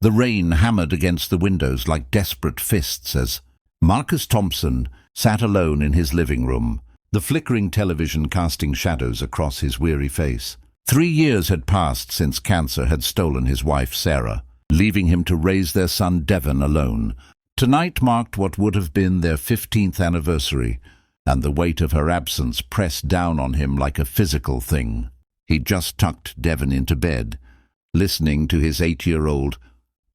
The rain hammered against the windows like desperate fists as Marcus Thompson sat alone in his living room, the flickering television casting shadows across his weary face. 3 years had passed since cancer had stolen his wife Sarah, leaving him to raise their son Devon alone. Tonight marked what would have been their 15th anniversary, and the weight of her absence pressed down on him like a physical thing. He just tucked Devon into bed, listening to his 8-year-old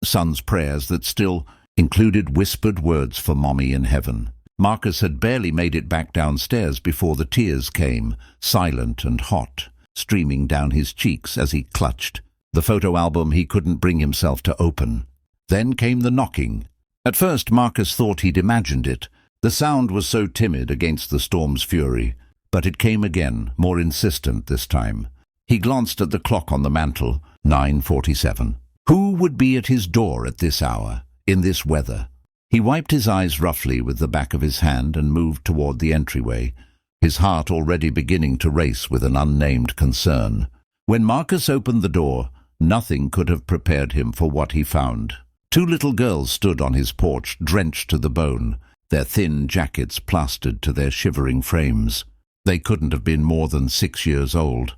son's prayers that still included whispered words for Mommy in heaven. Marcus had barely made it back downstairs before the tears came, silent and hot, streaming down his cheeks as he clutched the photo album he couldn't bring himself to open. Then came the knocking. At first Marcus thought he'd imagined it. The sound was so timid against the storm's fury, but it came again, more insistent this time. He glanced at the clock on the mantel, 9:47. Who would be at his door at this hour, in this weather? He wiped his eyes roughly with the back of his hand and moved toward the entryway, his heart already beginning to race with an unnamed concern. When Marcus opened the door, nothing could have prepared him for what he found. 2 little girls stood on his porch, drenched to the bone, their thin jackets plastered to their shivering frames. They couldn't have been more than 6 years old.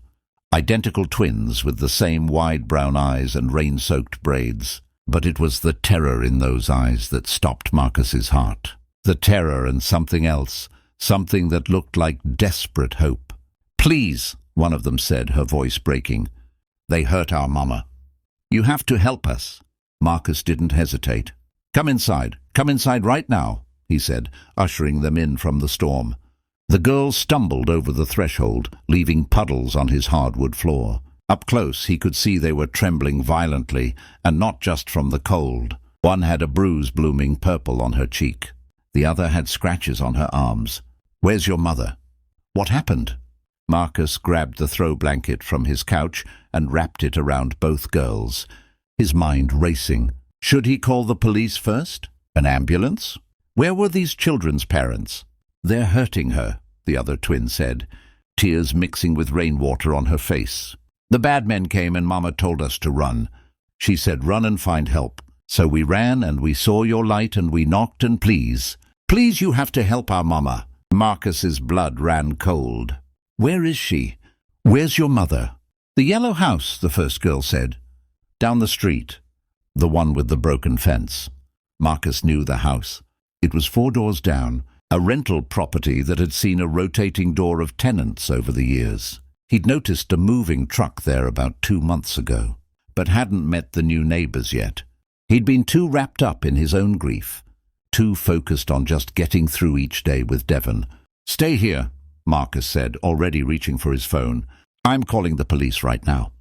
Identical twins with the same wide brown eyes and rain-soaked braids. But it was the terror in those eyes that stopped Marcus's heart. The terror and something else, something that looked like desperate hope. "Please," one of them said, her voice breaking. "They hurt our mama. You have to help us." Marcus didn't hesitate. Come inside right now," he said, ushering them in from the storm. The girls stumbled over the threshold, leaving puddles on his hardwood floor. Up close, he could see they were trembling violently, and not just from the cold. One had a bruise blooming purple on her cheek. The other had scratches on her arms. "Where's your mother?" "What happened?" Marcus grabbed the throw blanket from his couch and wrapped it around both girls, his mind racing. Should he call the police first? An ambulance? Where were these children's parents? "They're hurting her," the other twin said, tears mixing with rainwater on her face. "The bad men came and Mama told us to run. She said run and find help. So we ran and we saw your light and we knocked and please you have to help our Mama." Marcus's blood ran cold. "Where is she? Where's your mother?" "The yellow house," the first girl said. "Down the street. The one with the broken fence." Marcus knew the house. It was 4 doors down, a rental property that had seen a rotating door of tenants over the years. He'd noticed a moving truck there about 2 months ago, but hadn't met the new neighbors yet. He'd been too wrapped up in his own grief, too focused on just getting through each day with Devon. "Stay here," Marcus said, already reaching for his phone. "I'm calling the police right now."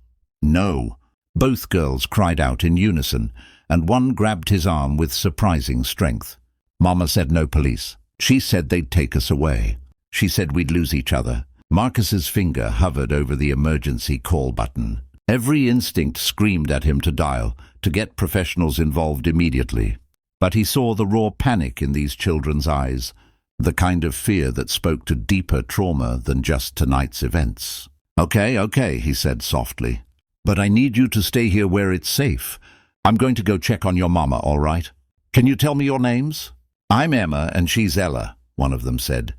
"No." Both girls cried out in unison, and one grabbed his arm with surprising strength. "Mama said no police. She said they'd take us away. She said we'd lose each other." Marcus's finger hovered over the emergency call button. Every instinct screamed at him to dial, to get professionals involved immediately. But he saw the raw panic in these children's eyes, the kind of fear that spoke to deeper trauma than just tonight's events. Okay, he said softly. "But I need you to stay here where it's safe. I'm going to go check on your mama, all right? Can you tell me your names?" "I'm Emma and she's Ella," one of them said.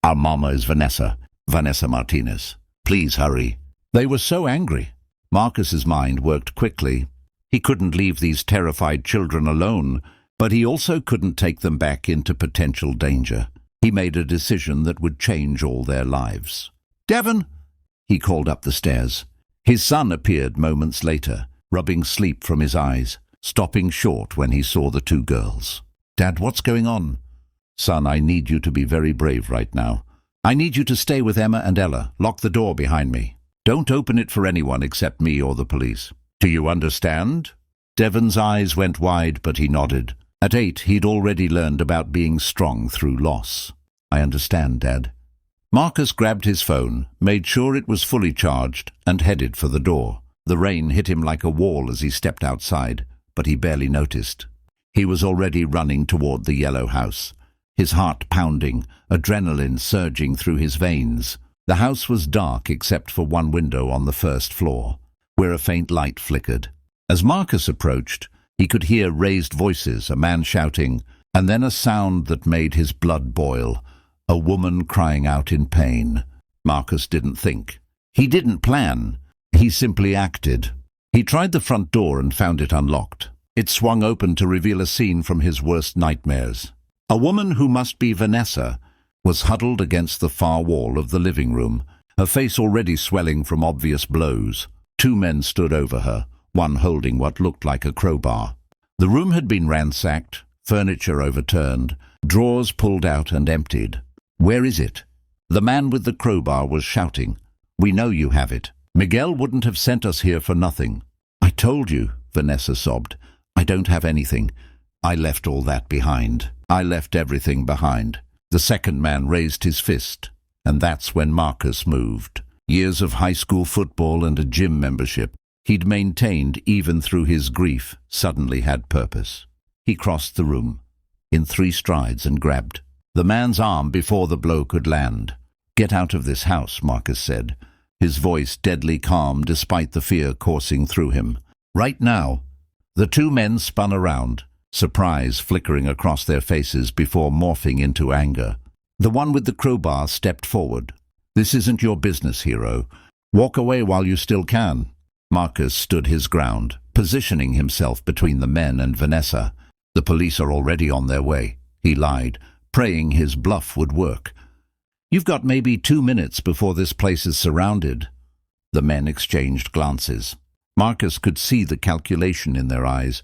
"Our mama is Vanessa Martinez. Please hurry." They were so angry. Marcus's mind worked quickly. He couldn't leave these terrified children alone, but he also couldn't take them back into potential danger. He made a decision that would change all their lives. "Devon!" he called up the stairs. His son appeared moments later, rubbing sleep from his eyes, stopping short when he saw the 2 girls. "Dad, what's going on?" "Son, I need you to be very brave right now. I need you to stay with Emma and Ella. Lock the door behind me. Don't open it for anyone except me or the police. Do you understand?" Devon's eyes went wide, but he nodded. At 8, he'd already learned about being strong through loss. "I understand, Dad." Marcus grabbed his phone, made sure it was fully charged, and headed for the door. The rain hit him like a wall as he stepped outside, but he barely noticed. He was already running toward the yellow house, his heart pounding, adrenaline surging through his veins. The house was dark except for one window on the first floor, where a faint light flickered. As Marcus approached, He could hear raised voices, a man shouting, and then a sound that made his blood boil, a woman crying out in pain. Marcus didn't think. He didn't plan. He simply acted. He tried the front door and found it unlocked. It swung open to reveal a scene from his worst nightmares. A woman who must be Vanessa was huddled against the far wall of the living room, her face already swelling from obvious blows. Two men stood over her, one holding what looked like a crowbar. The room had been ransacked, furniture overturned, drawers pulled out and emptied. "Where is it?" The man with the crowbar was shouting. "We know you have it. Miguel wouldn't have sent us here for nothing." "I told you," Vanessa sobbed. "I don't have anything. I left all that behind. I left everything behind." The second man raised his fist, and that's when Marcus moved. Years of high school football and a gym membership he'd maintained even through his grief suddenly had purpose. He crossed the room in 3 strides and grabbed the man's arm before the blow could land. "Get out of this house," Marcus said, his voice deadly calm despite the fear coursing through him. "Right now." The two men spun around, surprise flickering across their faces before morphing into anger. The one with the crowbar stepped forward. "This isn't your business, hero. Walk away while you still can." Marcus stood his ground, positioning himself between the men and Vanessa. "The police are already on their way," he lied, praying his bluff would work. "You've got maybe 2 minutes before this place is surrounded." The men exchanged glances. Marcus could see the calculation in their eyes,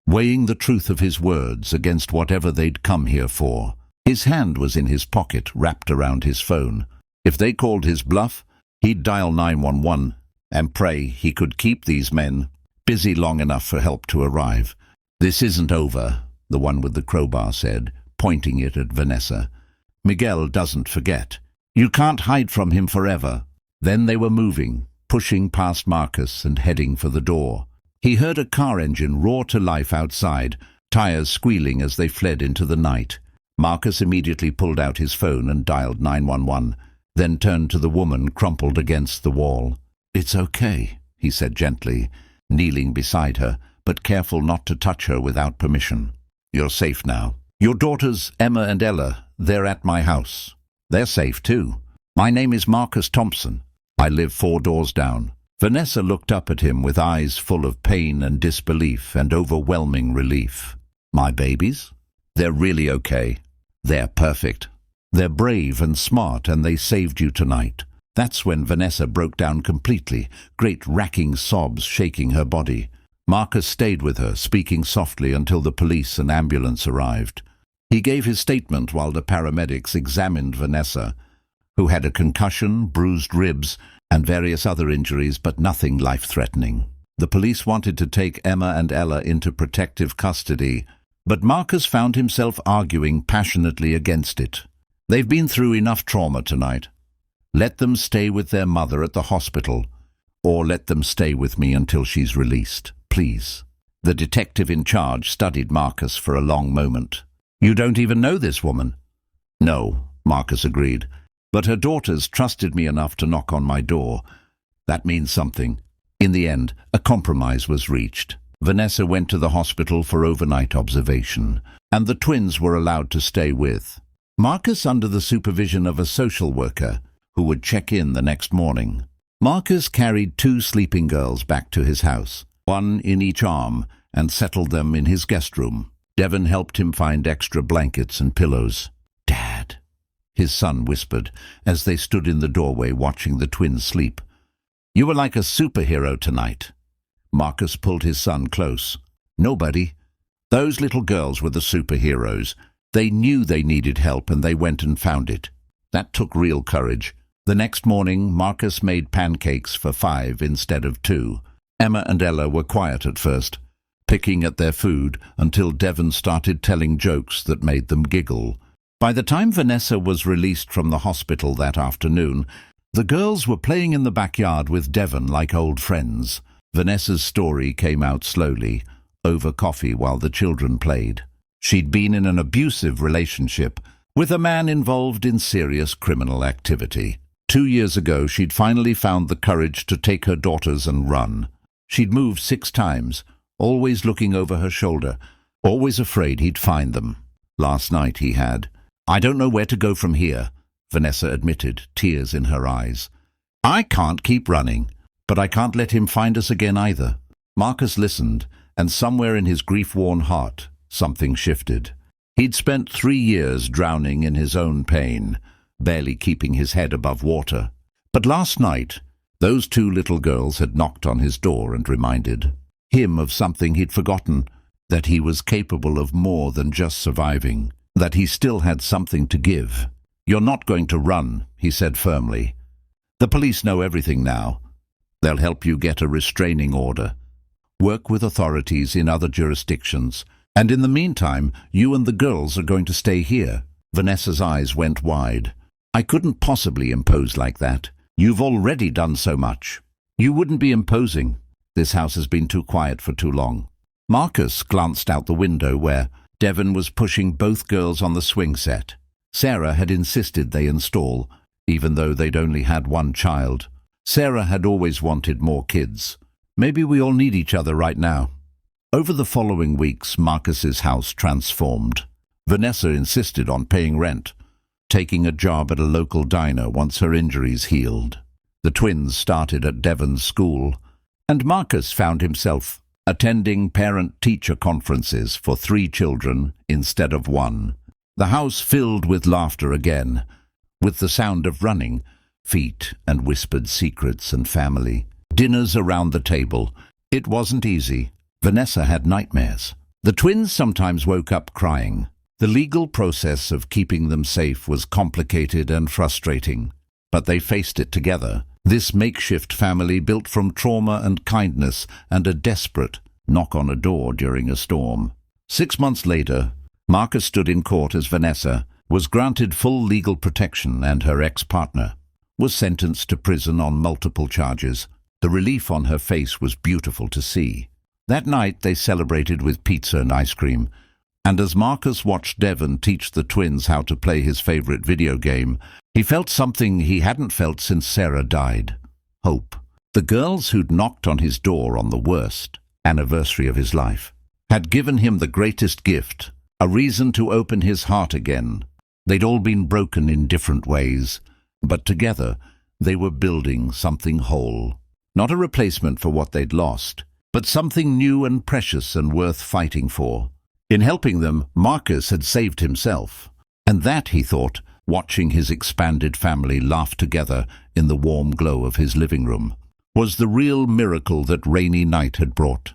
weighing the truth of his words against whatever they'd come here for. His hand was in his pocket, wrapped around his phone. If they called his bluff, he'd dial 911 and pray he could keep these men busy long enough for help to arrive. "This isn't over," the one with the crowbar said, pointing it at Vanessa. "Miguel doesn't forget. You can't hide from him forever." Then they were moving, pushing past Marcus and heading for the door. He heard a car engine roar to life outside, tires squealing as they fled into the night. Marcus immediately pulled out his phone and dialed 911, then turned to the woman crumpled against the wall. "It's okay," he said gently, kneeling beside her, but careful not to touch her without permission. "You're safe now. Your daughters, Emma and Ella, they're at my house. They're safe too. My name is Marcus Thompson. I live 4 doors down." Vanessa looked up at him with eyes full of pain and disbelief and overwhelming relief. "My babies? They're really okay. They're perfect. They're brave and smart, and they saved you tonight." That's when Vanessa broke down completely, great racking sobs shaking her body. Marcus stayed with her, speaking softly until the police and ambulance arrived. He gave his statement while the paramedics examined Vanessa, who had a concussion, bruised ribs, and various other injuries, but nothing life-threatening. The police wanted to take Emma and Ella into protective custody, but Marcus found himself arguing passionately against it. "They've been through enough trauma tonight. Let them stay with their mother at the hospital, or let them stay with me until she's released, please." The detective in charge studied Marcus for a long moment. "You don't even know this woman?" "No," Marcus agreed. "But her daughters trusted me enough to knock on my door. That means something." In the end, a compromise was reached. Vanessa went to the hospital for overnight observation, and the twins were allowed to stay with Marcus under the supervision of a social worker who would check in the next morning. Marcus carried 2 sleeping girls back to his house, 1 in each arm, and settled them in his guest room. Devon helped him find extra blankets and pillows. "Dad," his son whispered as they stood in the doorway watching the twins sleep. "You were like a superhero tonight." Marcus pulled his son close. "Nobody. Those little girls were the superheroes. They knew they needed help and they went and found it. That took real courage." The next morning, Marcus made pancakes for 5 instead of 2. Emma and Ella were quiet at first, picking at their food until Devon started telling jokes that made them giggle. By the time Vanessa was released from the hospital that afternoon, the girls were playing in the backyard with Devon like old friends. Vanessa's story came out slowly, over coffee while the children played. She'd been in an abusive relationship with a man involved in serious criminal activity. 2 years ago, she'd finally found the courage to take her daughters and run. She'd moved 6 times, always looking over her shoulder, always afraid he'd find them. Last night he had. "I don't know where to go from here," Vanessa admitted, tears in her eyes. "I can't keep running, but I can't let him find us again either." Marcus listened, and somewhere in his grief-worn heart, something shifted. He'd spent 3 years drowning in his own pain, barely keeping his head above water. But last night, those 2 little girls had knocked on his door and reminded him of something he'd forgotten, that he was capable of more than just surviving, that he still had something to give. "You're not going to run," he said firmly. "The police know everything now. They'll help you get a restraining order. Work with authorities in other jurisdictions. And in the meantime, you and the girls are going to stay here." Vanessa's eyes went wide. "I couldn't possibly impose like that. You've already done so much." "You wouldn't be imposing. This house has been too quiet for too long." Marcus glanced out the window where Devon was pushing both girls on the swing set. Sarah had insisted they install, even though they'd only had 1 child. Sarah had always wanted more kids. Maybe we all need each other right now. Over the following weeks, Marcus's house transformed. Vanessa insisted on paying rent, taking a job at a local diner once her injuries healed. The twins started at Devon's school, and Marcus found himself attending parent-teacher conferences for 3 children instead of 1. The house filled with laughter again, with the sound of running, feet and whispered secrets and family. Dinners around the table. It wasn't easy. Vanessa had nightmares. The twins sometimes woke up crying. The legal process of keeping them safe was complicated and frustrating, but they faced it together. This makeshift family built from trauma and kindness and a desperate knock on a door during a storm. 6 months later, Marcus stood in court as Vanessa was granted full legal protection, and her ex-partner was sentenced to prison on multiple charges. The relief on her face was beautiful to see. That night they celebrated with pizza and ice cream, and as Marcus watched Devon teach the twins how to play his favorite video game, he felt something he hadn't felt since Sarah died: hope. The girls who'd knocked on his door on the worst anniversary of his life had given him the greatest gift, a reason to open his heart again. They'd all been broken in different ways, but together they were building something whole. Not a replacement for what they'd lost, but something new and precious and worth fighting for. In helping them, Marcus had saved himself. And that, he thought, watching his expanded family laugh together in the warm glow of his living room, was the real miracle that rainy night had brought.